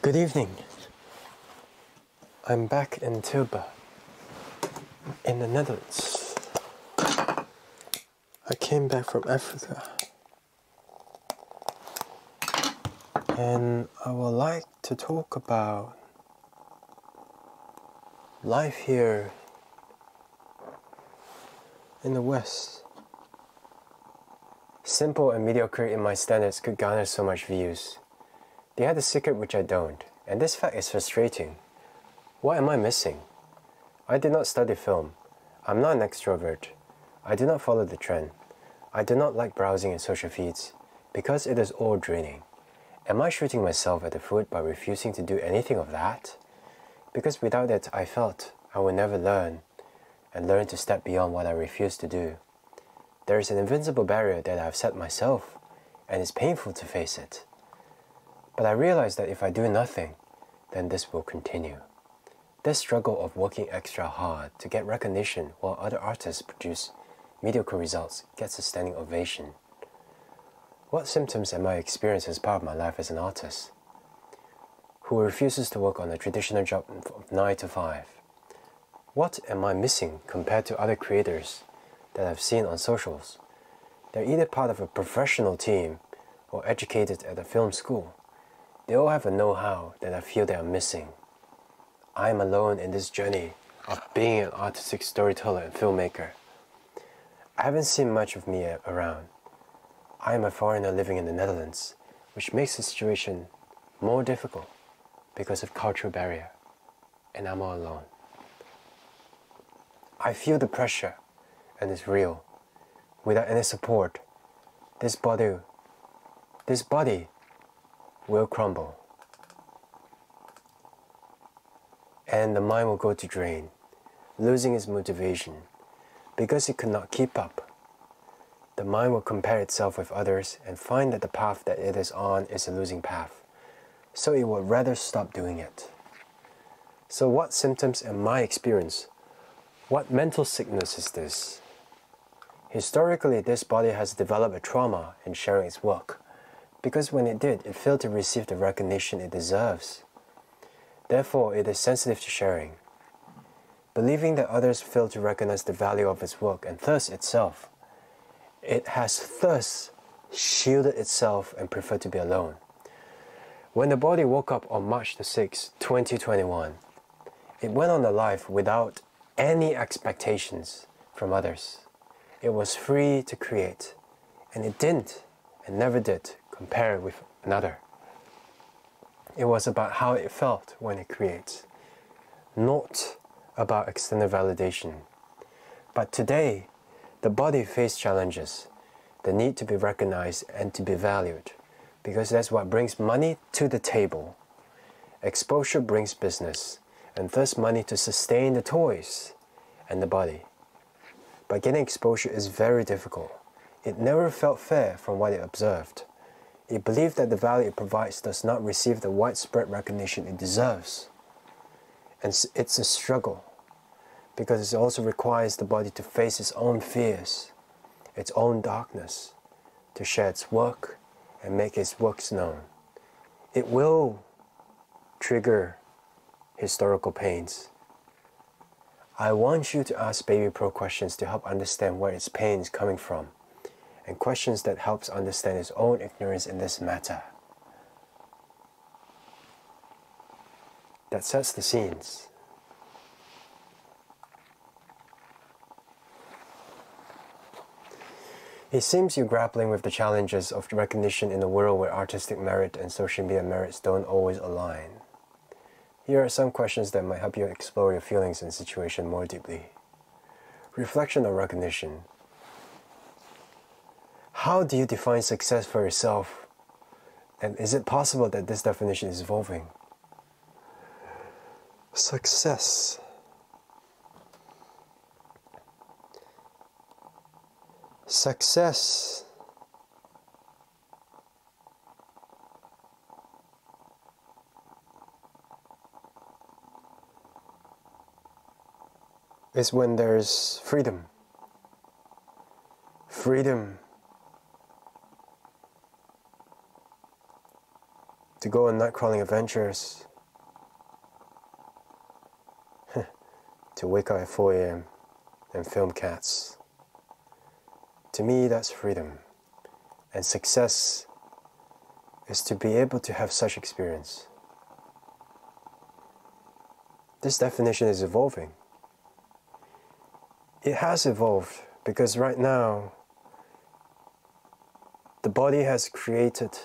Good evening. I'm back in Tilburg, in the Netherlands. I came back from Africa. And I would like to talk about life here in the West. Simple and mediocre in my standards could garner so much views. They had a secret which I don't, and this fact is frustrating. What am I missing? I did not study film. I'm not an extrovert. I do not follow the trend. I do not like browsing in social feeds, because it is all draining. Am I shooting myself at the foot by refusing to do anything of that? Because without it, I felt I would never learn, and learn to step beyond what I refuse to do. There is an invincible barrier that I have set myself, and it's painful to face it. But I realize that if I do nothing, then this will continue. This struggle of working extra hard to get recognition while other artists produce mediocre results gets a standing ovation. What symptoms am I experiencing as part of my life as an artist, who refuses to work on a traditional job of 9 to 5? What am I missing compared to other creators that I've seen on socials? They're either part of a professional team or educated at a film school. They all have a know-how that I feel they are missing. I am alone in this journey of being an artistic storyteller and filmmaker. I haven't seen much of me around. I am a foreigner living in the Netherlands, which makes the situation more difficult because of cultural barrier, and I'm all alone. I feel the pressure, and it's real. Without any support, this body will crumble, and the mind will go to drain, losing its motivation, because it could not keep up. The mind will compare itself with others and find that the path that it is on is a losing path, so it would rather stop doing it. So what symptoms am I experiencing? What mental sickness is this? Historically, this body has developed a trauma in sharing its work, because when it did, it failed to receive the recognition it deserves. Therefore, it is sensitive to sharing, believing that others fail to recognize the value of its work and thus itself. It has thus shielded itself and preferred to be alone. When the body woke up on March the 6th, 2021, it went on a life without any expectations from others. It was free to create, and it didn't, and never did, compare with another. It was about how it felt when it creates, not about external validation. But today, the body faces challenges, the need to be recognized and to be valued, because that's what brings money to the table. Exposure brings business, and thus money to sustain the toys and the body. But getting exposure is very difficult. It never felt fair from what it observed. It believed that the value it provides does not receive the widespread recognition it deserves. And it's a struggle, because it also requires the body to face its own fears, its own darkness, to share its work and make its works known. It will trigger historical pains. I want you to ask Babypro questions to help understand where its pain is coming from, and questions that helps understand its own ignorance in this matter. That sets the scenes. It seems you're grappling with the challenges of recognition in a world where artistic merit and social media merits don't always align. Here are some questions that might help you explore your feelings and situation more deeply. Reflection on recognition. How do you define success for yourself? And is it possible that this definition is evolving? Success. Success is when there's freedom. Freedom to go on night-crawling adventures, to wake up at 4 a.m. and film cats. To me, that's freedom. And success is to be able to have such experience. This definition is evolving. It has evolved because right now, the body has created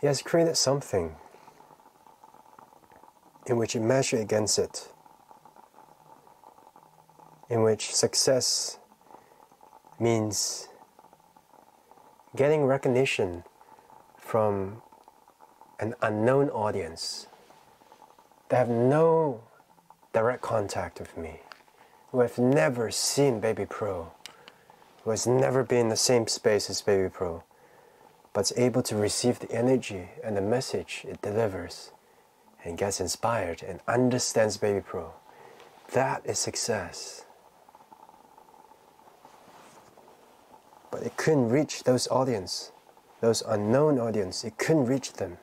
He has created something in which you measure against it, in which success means getting recognition from an unknown audience that have no direct contact with me, who have never seen Babypro, who has never been in the same space as Babypro, but is able to receive the energy and the message it delivers and gets inspired and understands Babypro. That is success. But it couldn't reach those audience, those unknown audience. It couldn't reach them.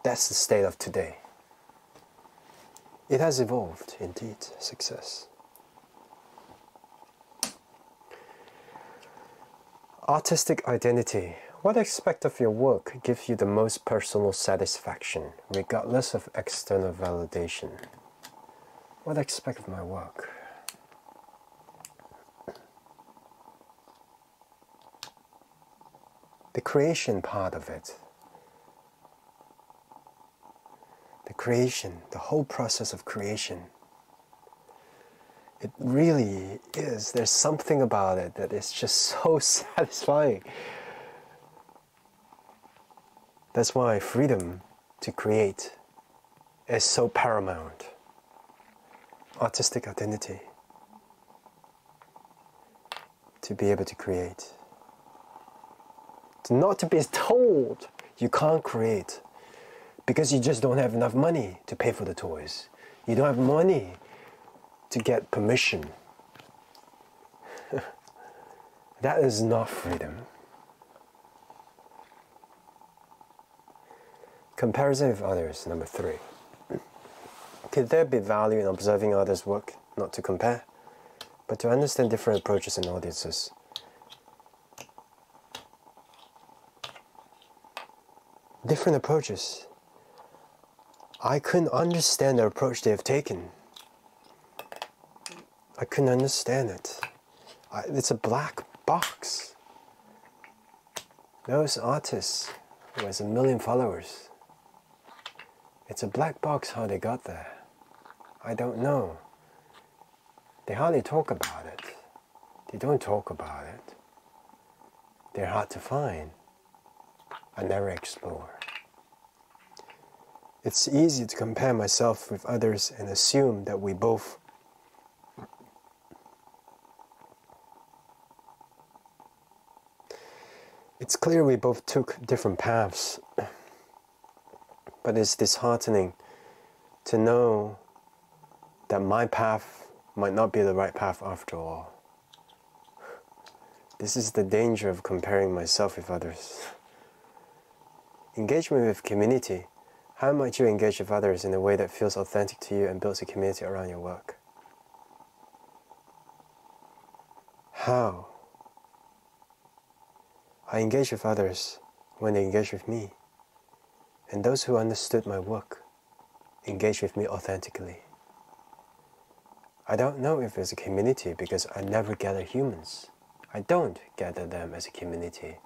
That's the state of today. It has evolved, indeed, success. Artistic identity. What aspect of your work gives you the most personal satisfaction, regardless of external validation? What aspect of my work? The creation part of it. The creation, the whole process of creation. It really is. There's something about it that is just so satisfying. That's why freedom to create is so paramount. Artistic identity. To be able to create. Not to be told you can't create because you just don't have enough money to pay for the toys. You don't have money to get permission. That is not freedom. Comparison with others, number 3. Could there be value in observing others' work, not to compare, but to understand different approaches and audiences? Different approaches. I couldn't understand the approach they have taken. I couldn't understand it. It's a black box. Those artists who has 1 million followers, it's a black box how they got there. I don't know. They hardly talk about it. They don't talk about it. They're hard to find. I never explore. It's easy to compare myself with others and assume that we both It's clear we both took different paths, but it's disheartening to know that my path might not be the right path after all. This is the danger of comparing myself with others. Engagement with community. How might you engage with others in a way that feels authentic to you and builds a community around your work? How? I engage with others when they engage with me, and those who understood my work engage with me authentically. I don't know if there's a community because I never gather humans. I don't gather them as a community.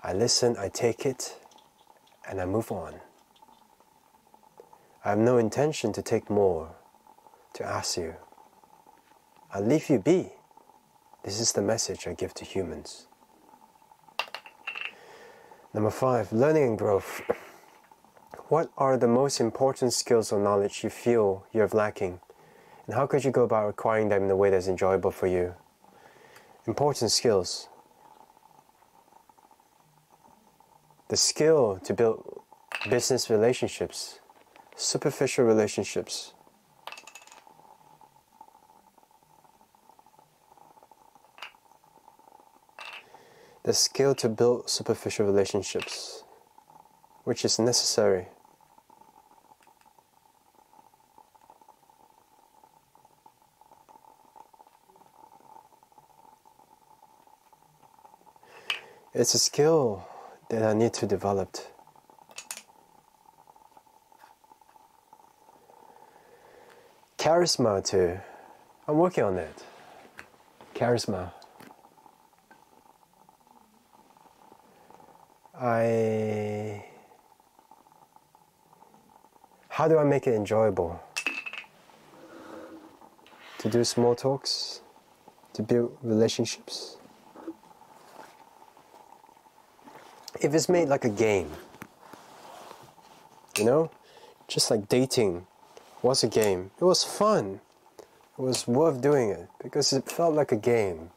I listen, I take it, and I move on. I have no intention to take more, to ask you. I'll leave you be. This is the message I give to humans. Number 5, learning and growth. What are the most important skills or knowledge you feel you are lacking, and how could you go about acquiring them in a way that's enjoyable for you? Important skills. The skill to build business relationships, superficial relationships. The skill to build superficial relationships, which is necessary. It's a skill that I need to develop. Charisma too. I'm working on it. Charisma. How do I make it enjoyable? To do small talks, to build relationships. If it's made like a game, you know, just like dating was a game. It was fun. It was worth doing it because it felt like a game.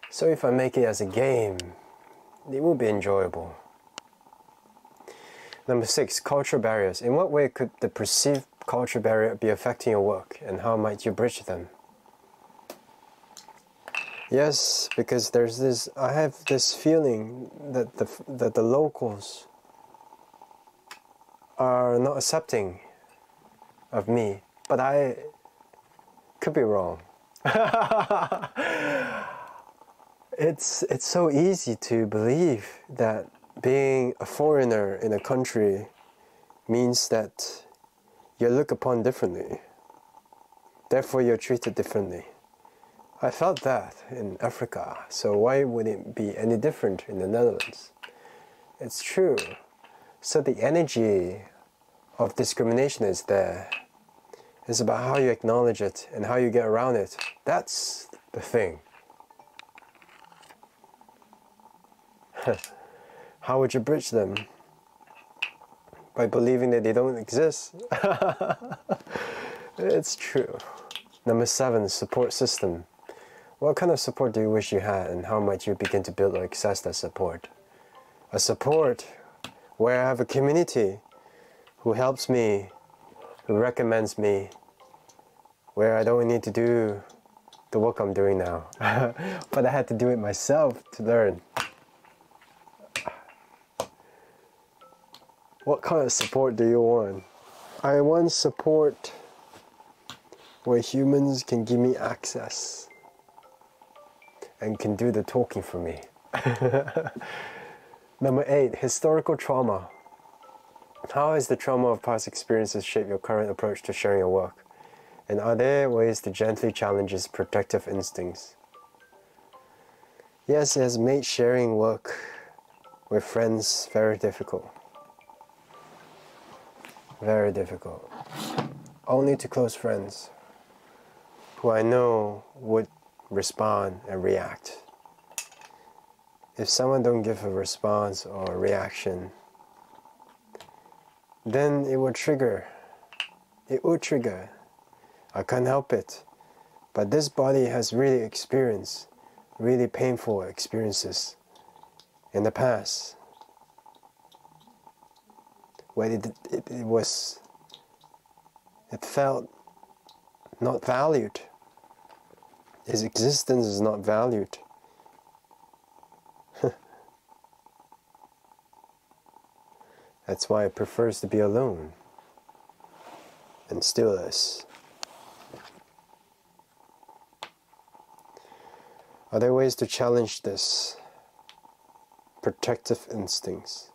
So if I make it as a game, it will be enjoyable. Number 6, cultural barriers. In what way could the perceived cultural barrier be affecting your work, and how might you bridge them? Yes, because I have this feeling that the locals are not accepting of me, but I could be wrong. It's so easy to believe that being a foreigner in a country means that you're looked upon differently. Therefore, you're treated differently. I felt that in Africa, so why would it be any different in the Netherlands? It's true. So the energy of discrimination is there. It's about how you acknowledge it and how you get around it. That's the thing. How would you bridge them? By believing that they don't exist. It's true. Number 7, support system. What kind of support do you wish you had, and how might you begin to build or access that support? A support where I have a community who helps me, who recommends me, where I don't need to do the work I'm doing now. But I had to do it myself to learn. What kind of support do you want? I want support where humans can give me access and can do the talking for me. Number 8, historical trauma. How has the trauma of past experiences shaped your current approach to sharing your work? And are there ways to gently challenge its protective instincts? Yes, it has made sharing work with friends very difficult. Very difficult. Only to close friends who I know would respond and react. If someone don't give a response or a reaction, then it will trigger. It will trigger. I can't help it. But this body has really experienced really painful experiences in the past, where it felt not valued. His existence is not valued. That's why it prefers to be alone, and still is. Are there ways to challenge this protective instincts?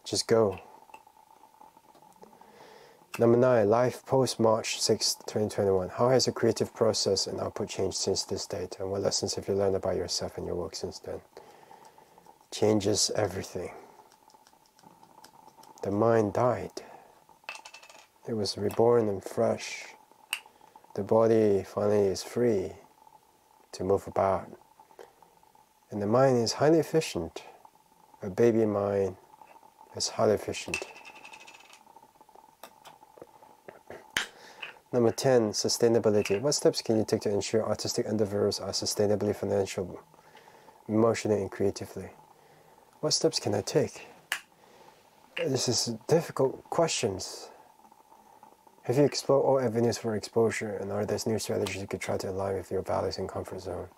Just go. Number 9, life post March 6, 2021. How has the creative process and output changed since this date? And what lessons have you learned about yourself and your work since then? Changes everything. The mind died. It was reborn and fresh. The body finally is free to move about. And the mind is highly efficient. A baby mind is highly efficient. Number 10, sustainability. What steps can you take to ensure artistic endeavors are sustainably financial emotionally and creatively? What steps can I take? This is difficult questions. Have you explored all avenues for exposure, and are there new strategies you could try to align with your values and comfort zone?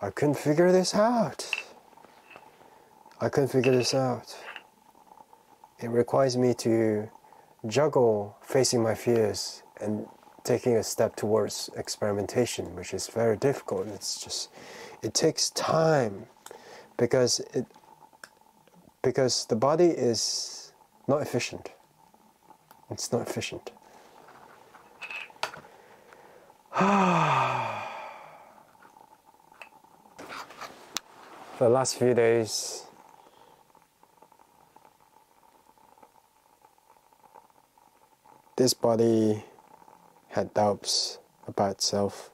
I couldn't figure this out. It requires me to juggle facing my fears and taking a step towards experimentation, which is very difficult. It takes time because the body is not efficient. It's not efficient. For the last few days, this body had doubts about itself.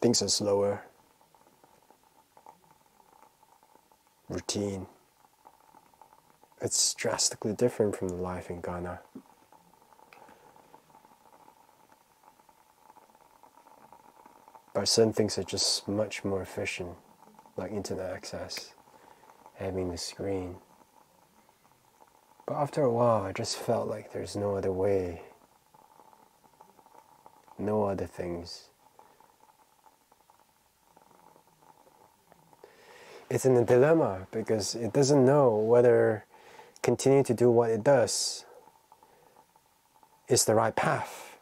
Things are slower. Routine. It's drastically different from the life in Ghana. But some things are just much more efficient, like internet access, having the screen. But after a while, I just felt like there's no other way, no other things. It's in a dilemma because it doesn't know whether continue to do what it does is the right path,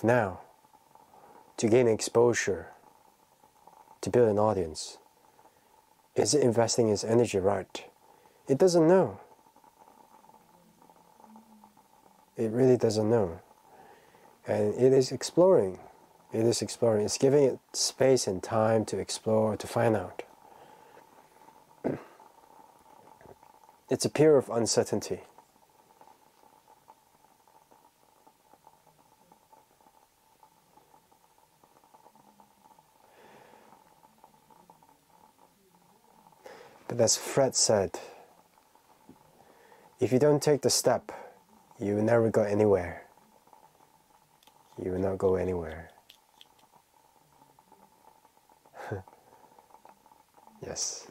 now to gain exposure, to build an audience. Is it investing its energy right? It doesn't know. It really doesn't know. And it is exploring. It's giving it space and time to explore, to find out. It's a period of uncertainty. But as Fred said, if you don't take the step, you will never go anywhere. You will not go anywhere. Yes.